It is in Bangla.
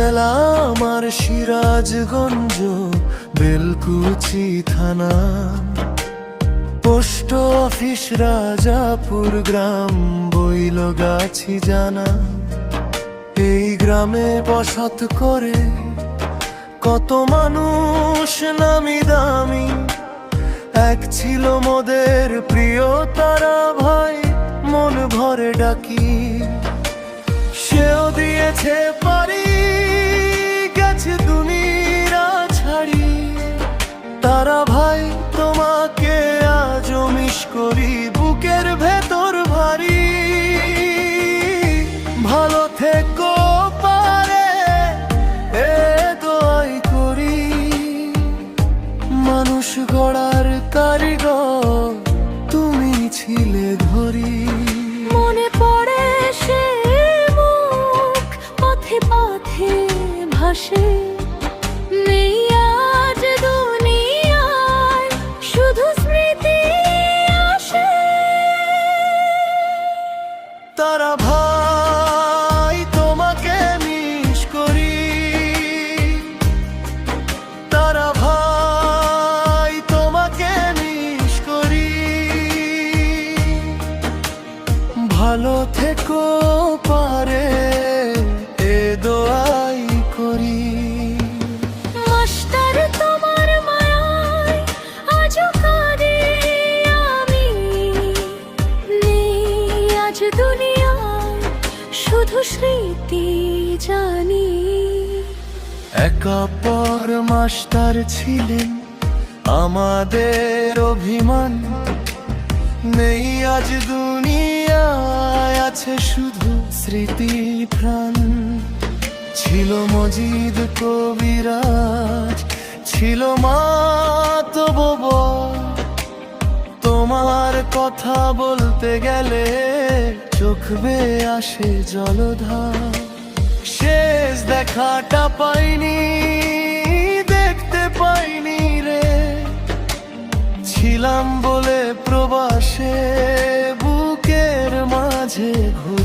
জেলা আমার সিরাজগঞ্জ, বেলকুচি থানা, পোস্ট অফিস রাজাপুর গ্রাম, বৈলগাছি জানা। এই গ্রামে বসত করে কত মানুষ নামি দামি, এক ছিল মোদের প্রিয় তারা ভাই, মন ভরে ডাকি। সেও দিয়েছে পারি, গেছে দুনিয়া ছাড়ি। তারা ভাই তোমাকে আজও মিস করি, বুকের ভেতর ভারী। ভালো থেকো পারে এ দোয়াই করি, মানুষ গড়ার কারিগর তুমি ছিলে ধরি। মনে পড়ে সে মুখ, পথে পথে ভাসে, নেই আজ দুনিয়ায়, শুধু স্মৃতি আসে। তারা ভাই তোমাকে মিস করি, তারা ভাই তোমাকে মিস করি। ভালো থেকো পারে এ দোয়াই করি। মাস্টার তোমার মায়ায় আজও কাঁদি আমি, নেই আজ দুনিয়ায়, শুধু স্মৃতি জানি। একা পর মাস্টার ছিলেন আমাদের অভিমান, নেই আজ দুনিয়ায়, আছে শুধু স্মৃতি প্রাণ। ছিল মজিদ কবিরাজ, ছিল মাতব, তোমার কথা বলতে গেলে চোখ বেয়ে আসে জলধার। শেষ দেখাটা পাইনি, দেখতে পাইনি রে, ছিলাম বলে প্রবাসে বুকের মাঝে ঘুরে।